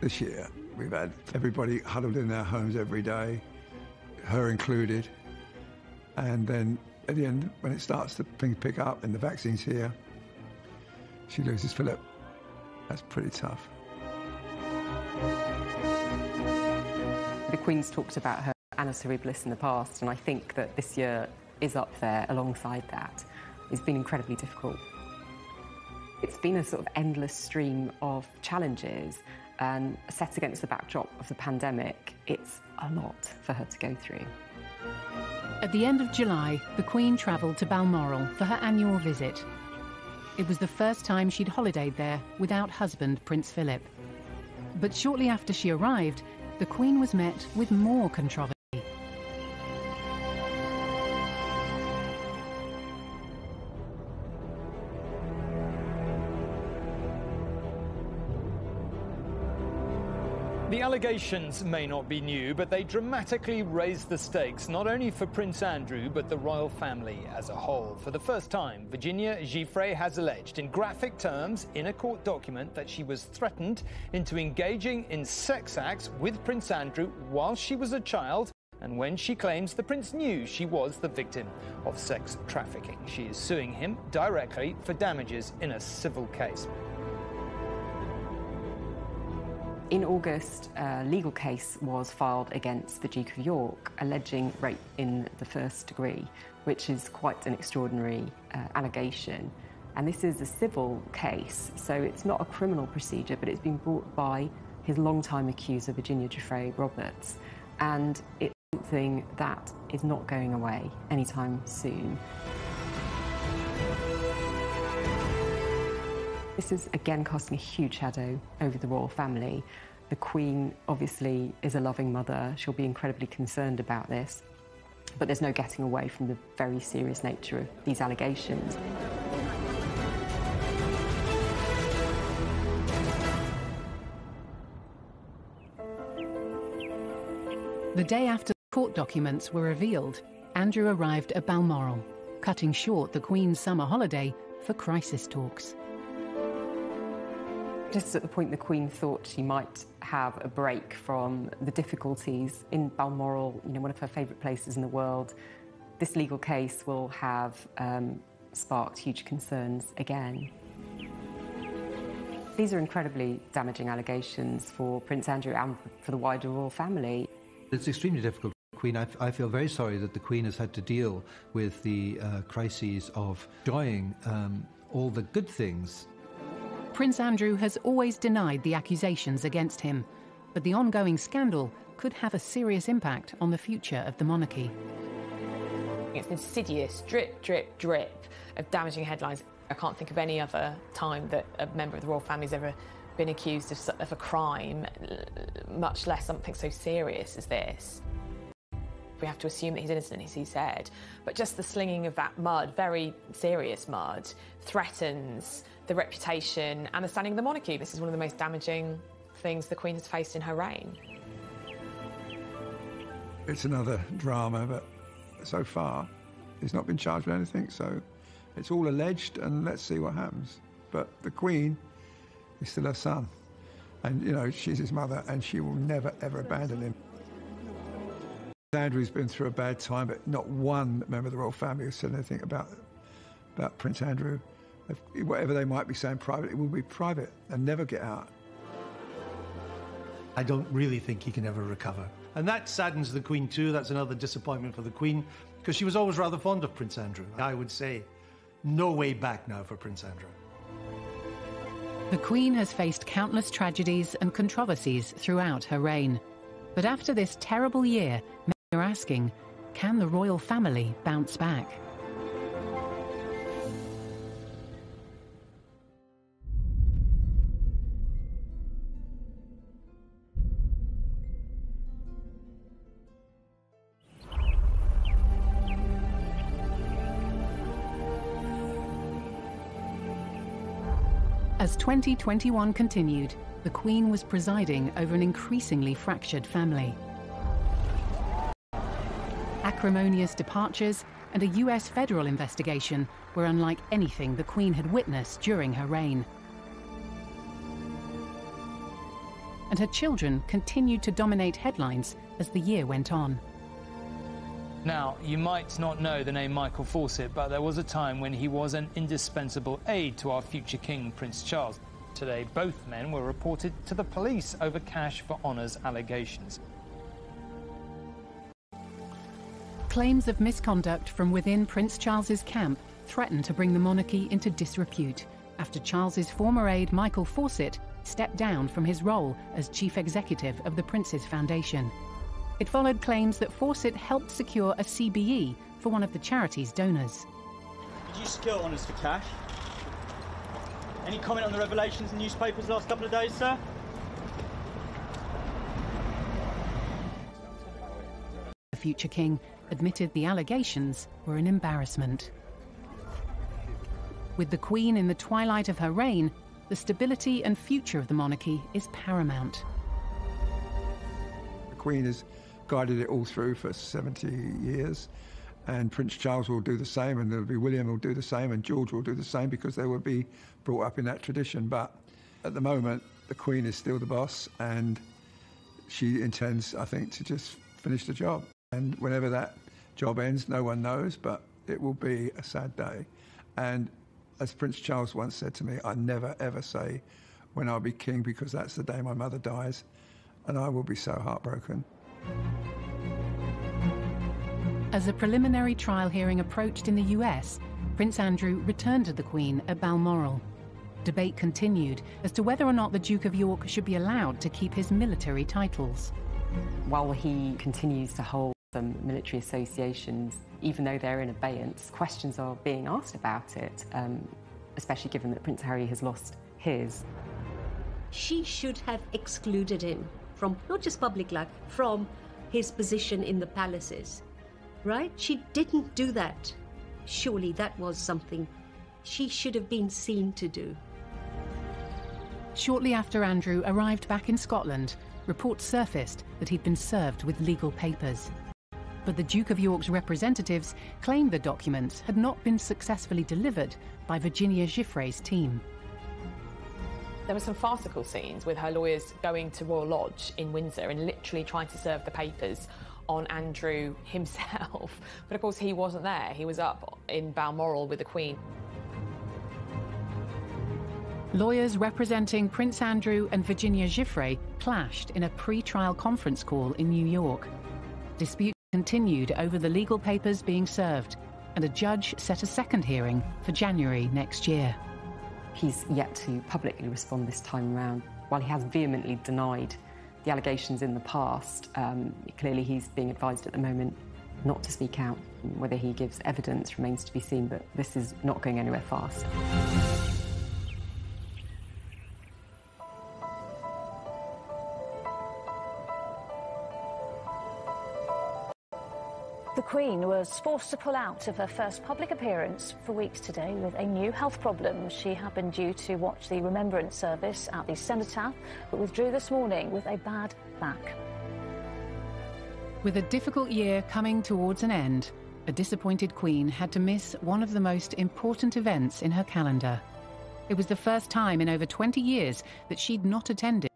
This year, we've had everybody huddled in their homes every day, her included, and then at the end, when it starts to pick up and the vaccine's here, she loses Philip. That's pretty tough. The Queen's talked about her annus horribilis in the past, and I think that this year is up there alongside that. It's been incredibly difficult. It's been a sort of endless stream of challenges, and set against the backdrop of the pandemic, it's a lot for her to go through. At the end of July, the Queen travelled to Balmoral for her annual visit. It was the first time she'd holidayed there without husband Prince Philip. But shortly after she arrived, the Queen was met with more controversy. The allegations may not be new, but they dramatically raised the stakes, not only for Prince Andrew, but the royal family as a whole. For the first time, Virginia Giuffre has alleged in graphic terms in a court document that she was threatened into engaging in sex acts with Prince Andrew while she was a child, and when she claims the prince knew she was the victim of sex trafficking. She is suing him directly for damages in a civil case. In August, a legal case was filed against the Duke of York, alleging rape in the first degree, which is quite an extraordinary allegation. And this is a civil case, so it's not a criminal procedure, but it's been brought by his longtime accuser, Virginia Giuffre Roberts. And it's something that is not going away anytime soon. This is again casting a huge shadow over the royal family. The Queen obviously is a loving mother. She'll be incredibly concerned about this. But there's no getting away from the very serious nature of these allegations. The day after the court documents were revealed, Andrew arrived at Balmoral, cutting short the Queen's summer holiday for crisis talks. Just at the point the Queen thought she might have a break from the difficulties in Balmoral, you know, one of her favourite places in the world, this legal case will have sparked huge concerns again. These are incredibly damaging allegations for Prince Andrew and for the wider royal family. It's extremely difficult for the Queen. I feel very sorry that the Queen has had to deal with the crises of enjoying all the good things. Prince Andrew has always denied the accusations against him, but the ongoing scandal could have a serious impact on the future of the monarchy. It's insidious, drip, drip, drip of damaging headlines. I can't think of any other time that a member of the royal family has ever been accused of a crime, much less something so serious as this. We have to assume that he's innocent, as he said. But just the slinging of that mud, very serious mud, threatens the reputation and the standing of the monarchy. This is one of the most damaging things the Queen has faced in her reign. It's another drama, but so far he's not been charged with anything, so it's all alleged, and let's see what happens. But the Queen is still her son, and, you know, she's his mother, and she will never, ever abandon him. Andrew's been through a bad time, but not one member of the royal family has said anything about Prince Andrew. Whatever they might be saying private, it will be private and never get out. I don't really think he can ever recover. And that saddens the Queen too. That's another disappointment for the Queen, because she was always rather fond of Prince Andrew. I would say no way back now for Prince Andrew. The Queen has faced countless tragedies and controversies throughout her reign. But after this terrible year, many are asking, can the royal family bounce back? As 2021 continued, the Queen was presiding over an increasingly fractured family. Acrimonious departures and a US federal investigation were unlike anything the Queen had witnessed during her reign. And her children continued to dominate headlines as the year went on. Now, you might not know the name Michael Fawcett, but there was a time when he was an indispensable aide to our future King, Prince Charles. Today, both men were reported to the police over cash for honours allegations. Claims of misconduct from within Prince Charles's camp threatened to bring the monarchy into disrepute after Charles's former aide Michael Fawcett stepped down from his role as chief executive of the Prince's Foundation. It followed claims that Fawcett helped secure a CBE for one of the charity's donors. Did you secure honours for cash? Any comment on the revelations in newspapers the last couple of days, sir? The future king admitted the allegations were an embarrassment. With the Queen in the twilight of her reign, the stability and future of the monarchy is paramount. The Queen has guided it all through for 70 years, and Prince Charles will do the same, and there'll be William will do the same, and George will do the same, because they will be brought up in that tradition. But at the moment, the Queen is still the boss, and she intends, I think, to just finish the job. And whenever that job ends, no one knows, but it will be a sad day. And as Prince Charles once said to me, I never ever say when I'll be king, because that's the day my mother dies, and I will be so heartbroken. As a preliminary trial hearing approached in the US, Prince Andrew returned to the Queen at Balmoral. Debate continued as to whether or not the Duke of York should be allowed to keep his military titles. While he continues to hold some military associations, even though they're in abeyance, questions are being asked about it, especially given that Prince Harry has lost his. She should have excluded him from not just public life, from his position in the palaces, right? She didn't do that. Surely that was something she should have been seen to do. Shortly after Andrew arrived back in Scotland, reports surfaced that he'd been served with legal papers. But the Duke of York's representatives claimed the documents had not been successfully delivered by Virginia Giuffre's team. There were some farcical scenes with her lawyers going to Royal Lodge in Windsor and literally trying to serve the papers on Andrew himself. But of course he wasn't there. He was up in Balmoral with the Queen. Lawyers representing Prince Andrew and Virginia Giuffre clashed in a pre-trial conference call in New York. Disputes continued over the legal papers being served, and a judge set a second hearing for January next year. He's yet to publicly respond this time around. While he has vehemently denied the allegations in the past, clearly he's being advised at the moment not to speak out. Whether he gives evidence remains to be seen, but this is not going anywhere fast. The Queen was forced to pull out of her first public appearance for weeks today with a new health problem. She had been due to watch the Remembrance service at the Cenotaph, but withdrew this morning with a bad back. With a difficult year coming towards an end, a disappointed Queen had to miss one of the most important events in her calendar. It was the first time in over 20 years that she'd not attended.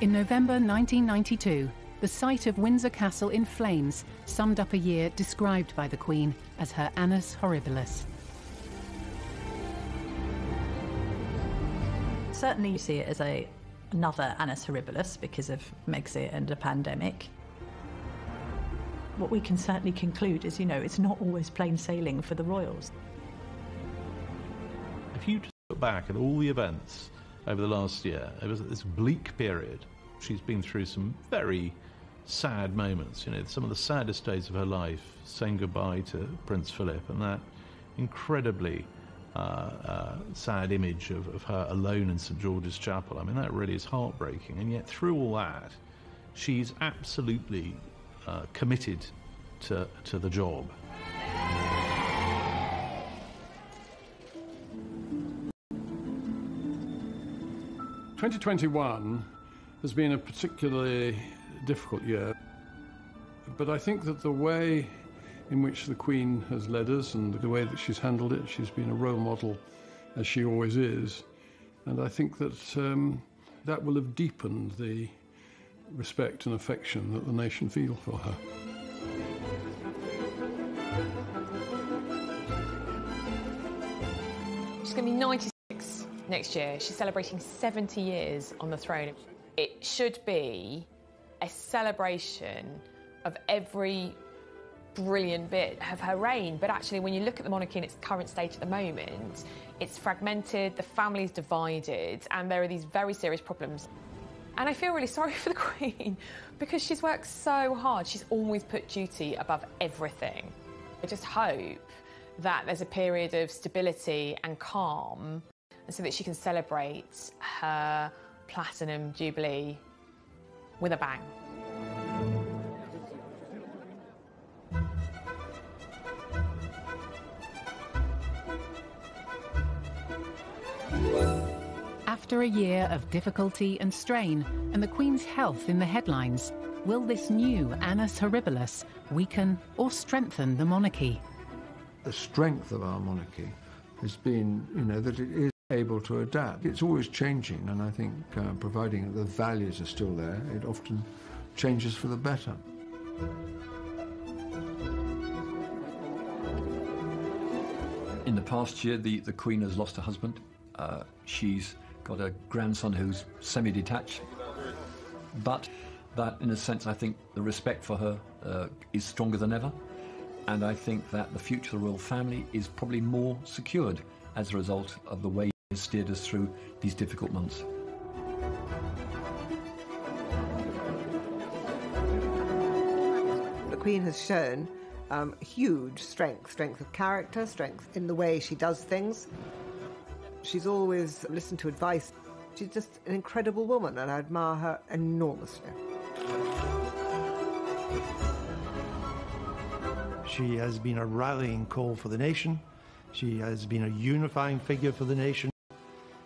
In November 1992, the sight of Windsor Castle in flames summed up a year described by the Queen as her annus horribilis. Certainly you see it as another annus horribilis because of Megxit and a pandemic. What we can certainly conclude is, it's not always plain sailing for the royals. If you just look back at all the events over the last year, it was this bleak period. She's been through some very sad moments, some of the saddest days of her life, saying goodbye to Prince Philip, and that incredibly sad image of her alone in St George's Chapel. I mean, that really is heartbreaking, and yet through all that, she's absolutely committed to the job. "2021 has been a particularly difficult year, but I think that the way in which the Queen has led us and the way that she's handled it, she's been a role model, as she always is, and I think that that will have deepened the respect and affection that the nation feel for her. She's going to be 96 next year. She's celebrating 70 years on the throne. It should be a celebration of every brilliant bit of her reign, but actually when you look at the monarchy in its current state at the moment, it's fragmented, the family's divided, and there are these very serious problems. And I feel really sorry for the Queen because she's worked so hard. She's always put duty above everything. I just hope that there's a period of stability and calm, and so that she can celebrate her Platinum Jubilee with a bang. After a year of difficulty and strain, and the Queen's health in the headlines, will this new annus horribilis weaken or strengthen the monarchy? The strength of our monarchy has been, that it is able to adapt. It's always changing, and I think providing that the values are still there, it often changes for the better. In the past year, the Queen has lost her husband. She's got a grandson who's semi-detached. But that, in a sense, I think the respect for her is stronger than ever. And I think that the future of the royal family is probably more secured as a result of the way he has steered us through these difficult months. The Queen has shown huge strength of character, strength in the way she does things. She's always listened to advice. She's just an incredible woman, and I admire her enormously. She has been a rallying call for the nation. She has been a unifying figure for the nation.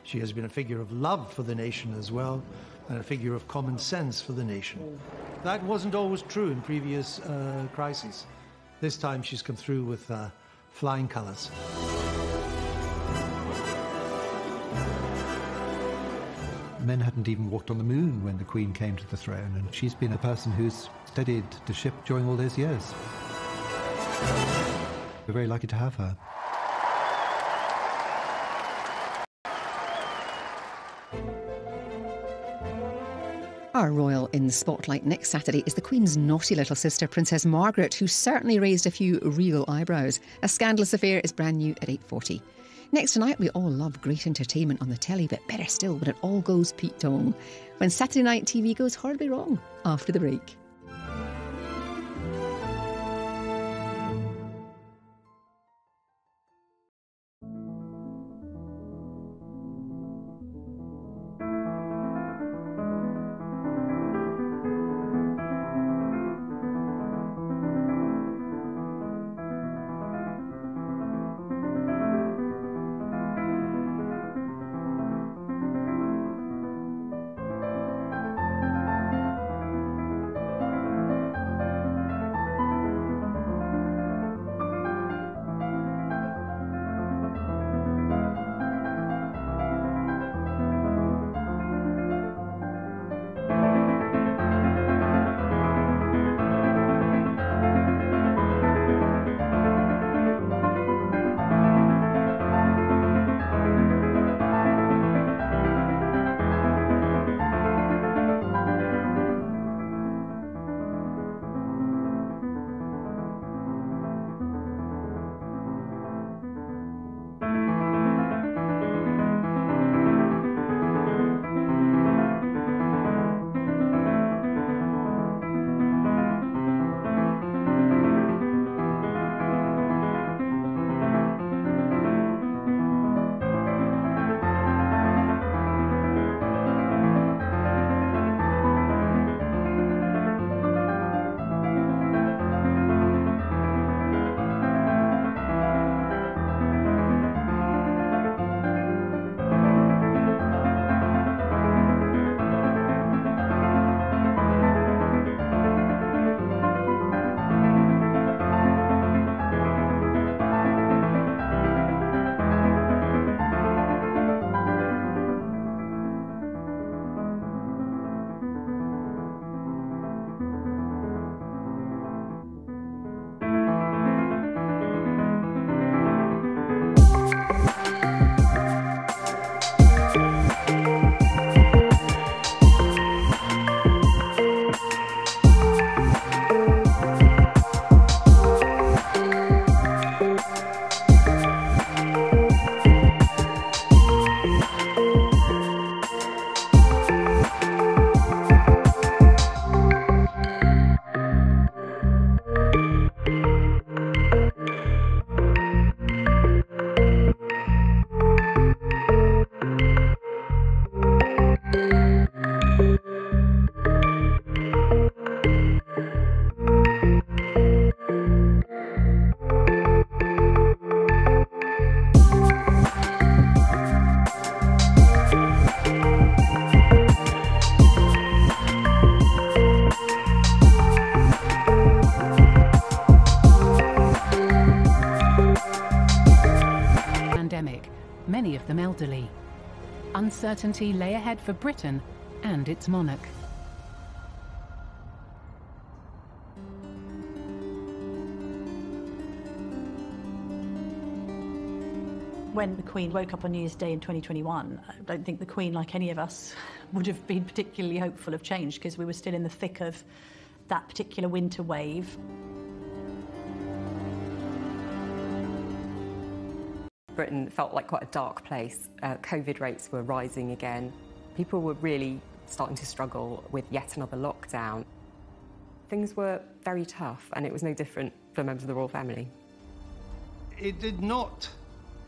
She has been a figure of love for the nation as well, and a figure of common sense for the nation. That wasn't always true in previous crises. This time she's come through with flying colours. Men hadn't even walked on the moon when the Queen came to the throne, and she's been a person who's steadied the ship during all those years. We're very lucky to have her. Our royal in the spotlight next Saturday is the Queen's naughty little sister, Princess Margaret, who certainly raised a few regal eyebrows. A Scandalous Affair is brand new at 8:40. Next tonight, we all love great entertainment on the telly, but better still when it all goes Pete Tong. When Saturday night TV goes horribly wrong after the break. Uncertainty lay ahead for Britain and its monarch. When the Queen woke up on New Year's Day in 2021, I don't think the Queen, like any of us, would have been particularly hopeful of change because we were still in the thick of that particular winter wave. Britain felt like quite a dark place. COVID rates were rising again. People were really starting to struggle with yet another lockdown. Things were very tough, and it was no different for members of the royal family. It did not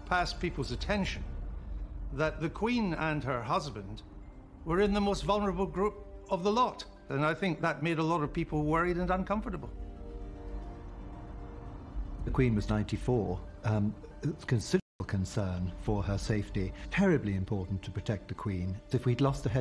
pass people's attention that the Queen and her husband were in the most vulnerable group of the lot. And I think that made a lot of people worried and uncomfortable. The Queen was 94. Considerable concern for her safety. Terribly important to protect the Queen. If we'd lost the head